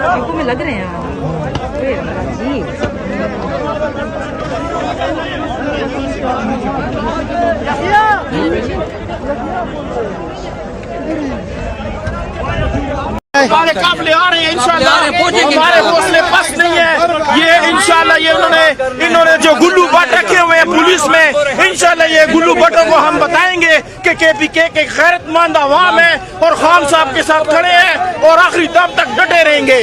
देखो में लग रहे हैं हमारे काफिले आ रहे हैं इंशाल्लाह। हमारे हौसले पस्त नहीं है। ये इंशाल्लाह ये इन्होंने जो गुल्लू बट रखे हुए हैं पुलिस में, इंशाल्लाह ये गुल्लू बटों को हम बताएंगे कि केपीके के गैरतमंद अवाम है और खान साहब के साथ खड़े हैं और आखिरी दम तक डटे रहेंगे।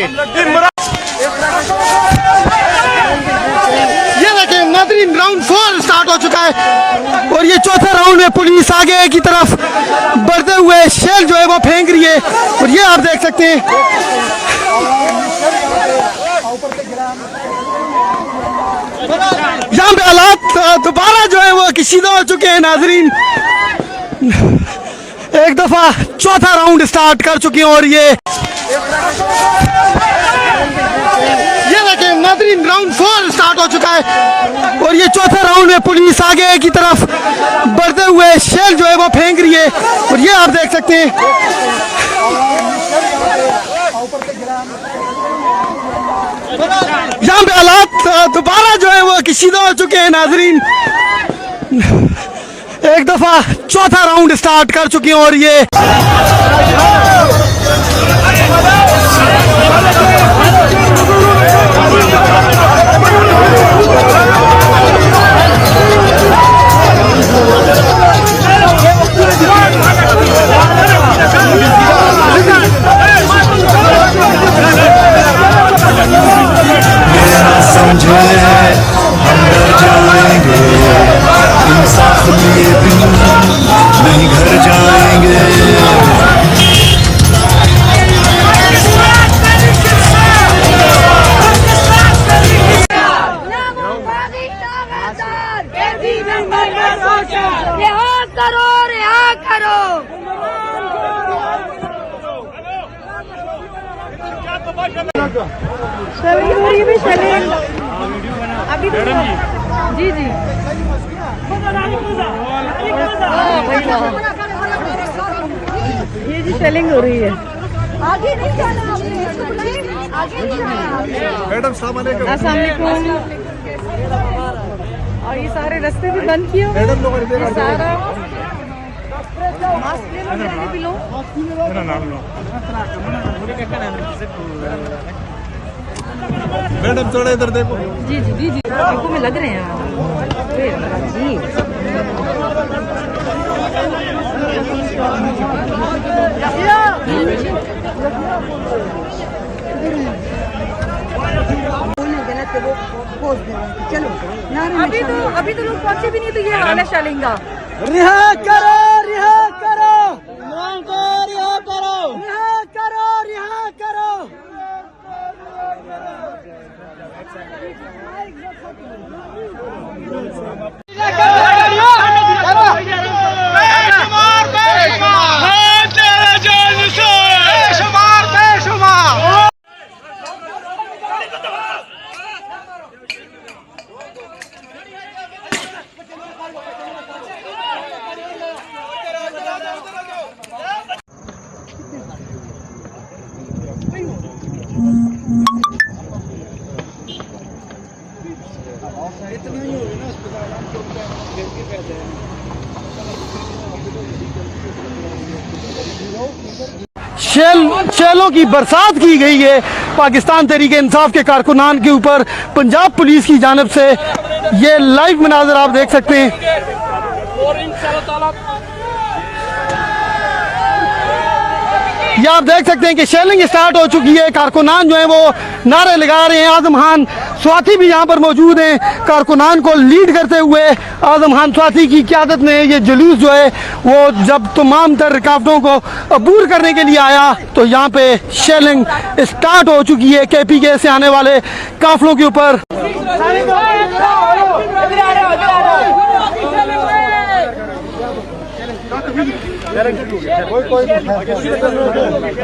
ये देखिए नाज़रीन, राउंड 4 स्टार्ट हो चुका है और ये चौथे राउंड में पुलिस आगे की तरफ बढ़ते हुए शेल जो है वो फेंक रही है और ये आप देख सकते हैं। यहाँ पे हालात दोबारा जो है वो कशीदा हो चुके हैं नाज़रीन। एक दफा चौथा राउंड स्टार्ट कर चुके हैं और ये देखिए नाज़रीन, राउंड 4 स्टार्ट हो चुका है और ये चौथे राउंड में पुलिस आगे की तरफ बढ़ते हुए शेल जो है वो फेंक रही है और ये आप देख सकते हैं। यहाँ पे हालात दोबारा जो है वो कशीदा हो चुके हैं नाज़रीन। एक दफा चौथा राउंड स्टार्ट कर चुके हैं और ये नहीं घर जाएंगे। रिहा करो। अभी जी जी ये जी शेलिंग हो रही है। आगे नहीं जाना, आगे नहीं जाना। मैडम अस्सलाम वालेकुम। और ये सारे रास्ते भी बंद किए हुए हैं। सारा मास्क ले लो, जल्दी भी लो। मैडम थोड़ा इधर देखो। जी जी जी जी देखो में लग रहे हैं जी। चलो अभी तो लोग पहुंचे भी नहीं, तो ये हाल है शालिंगा। रिहा करो, रिहा करो, इमरान को रिहा करो, रिहा करो, रिहा करो। शेलों की बरसात की गई है पाकिस्तान तहरीक इंसाफ के कारकुनान के ऊपर पंजाब पुलिस की जानिब से। ये लाइव मनाज़र आप देख सकते हैं। ये आप देख सकते हैं कि शेलिंग स्टार्ट हो चुकी है। कारकुनान जो है वो नारे लगा रहे हैं। आजम खान स्वाति भी यहाँ पर मौजूद हैं। कारकुनान को लीड करते हुए आजम खान स्वाति की क़यादत में ये जुलूस जो है वो जब तमाम तर रुकावटों को अबूर करने के लिए आया तो यहाँ पे शेलिंग स्टार्ट हो चुकी है केपीके से आने वाले काफिलों के ऊपर।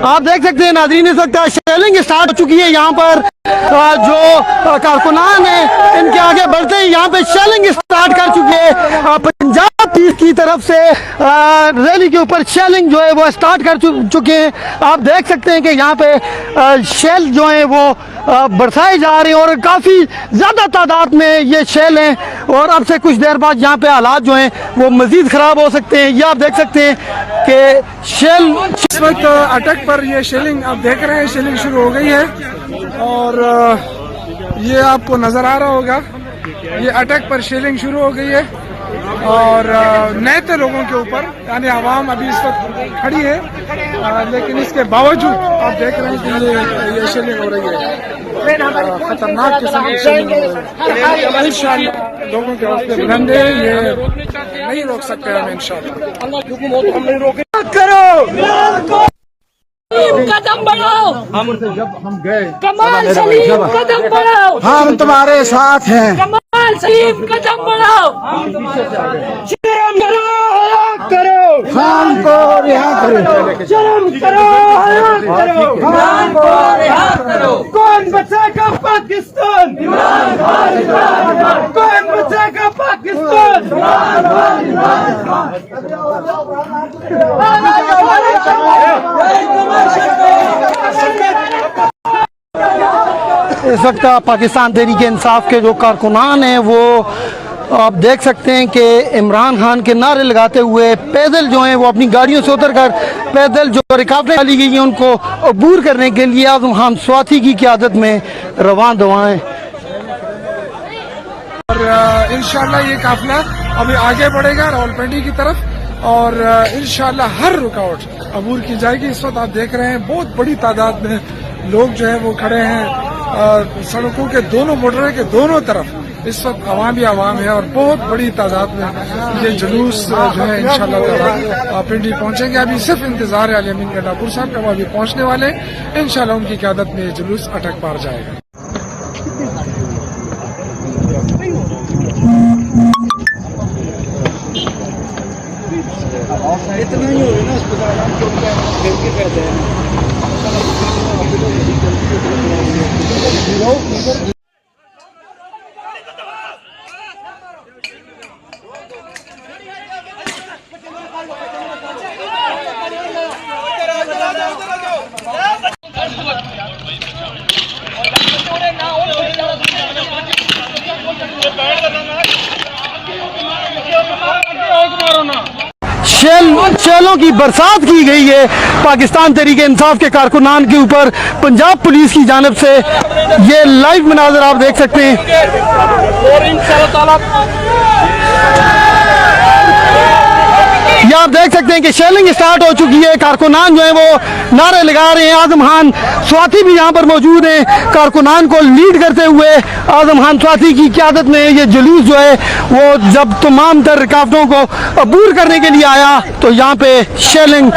आप देख सकते हैं नाज़रीन, इस वक्त शेलिंग स्टार्ट हो चुकी है। यहाँ पर जो कारकुनान है इनके आगे बढ़ते ही यहाँ पे शेलिंग स्टार्ट कर चुके हैं। पंजाब पुलिस की तरफ से रैली के ऊपर शेलिंग जो है वो स्टार्ट कर चुके हैं। आप देख सकते हैं कि यहाँ पे शेल जो है वो बरसाए जा रहे हैं और काफ़ी ज़्यादा तादाद में ये शेल हैं और अब से कुछ देर बाद यहाँ पे हालात जो हैं वो मज़ीद ख़राब हो सकते हैं। ये आप देख सकते हैं कि शेल इस वक्त अटक पर ये शेलिंग आप देख रहे हैं, शेलिंग शुरू हो गई है और ये आपको नज़र आ रहा होगा, ये अटक पर शेलिंग शुरू हो गई है और नए लोगों के ऊपर यानी आवाम अभी इस वक्त खड़ी है, लेकिन इसके बावजूद आप देख रहे हैं कि ये शेलिंग हो रही है, खतरनाक किस्म की शेलिंग हो रही है। इंशाअल्लाह लोगों के हौसले बुलंद है, ये नहीं रोक सकते हम इंशाअल्लाह। करो कदम बढ़ाओ, हम गए कमाल सलीम कदम बढ़ाओ, हम तुम्हारे साथ हैं। कमाल सलीम कदम बढ़ाओ, शर्म करो हया करो, खान को रिहा करो, शर्म करो हया करो, खान को रिहा करो। कौन बचाएगा पाकिस्तान, इमरान खान, इमरान खान। कौन बचाएगा पाकिस्तान, इमरान खान, इमरान खान। इस वक्त पाकिस्तान तहरीक इंसाफ के जो कारकुनान हैं वो आप देख सकते हैं कि इमरान खान के नारे लगाते हुए पैदल जो हैं वो अपनी गाड़ियों से उतरकर पैदल जो रुकावटें डाली गई हैं उनको अबूर करने के लिए आज़म खान स्वाति की क़यादत में रवान दवाएं। और इंशाल्लाह ये काफिला अभी आगे बढ़ेगा रावलपिंडी की तरफ और इंशाल्लाह हर रुकावट अबूर की जाएगी। इस वक्त आप देख रहे हैं बहुत बड़ी तादाद में लोग जो है वो खड़े हैं सड़कों के दोनों मोटरवे के दोनों तरफ। इस वक्त आवाम ही आवाम है और बहुत बड़ी तादाद में ये जुलूस जो है इंशाल्लाह ताला पिंडी पहुंचेंगे। अभी सिर्फ इंतजार है अली अमीन गंडापुर साहब का, वो अभी पहुंचने वाले हैं। इंशाल्लाह उनकी क़यादत में ये जुलूस अटक पार जाएगा। इतना ही हो ना अस्पताल शेलों की बरसात की गई है पाकिस्तान तहरीक इंसाफ के कारकुनान के ऊपर पंजाब पुलिस की जानिब से। ये लाइव मनाज़र आप देख सकते हैं। ये आप देख सकते हैं कि शेलिंग स्टार्ट हो चुकी है। कारकुनान जो है वो नारे लगा रहे हैं। आज़म खान स्वाति भी यहाँ पर मौजूद हैं। कारकुनान को लीड करते हुए आज़म खान स्वाति की क़यादत में ये जुलूस जो है वो जब तमाम तर रुकावटों को अबूर करने के लिए आया तो यहाँ पे शेलिंग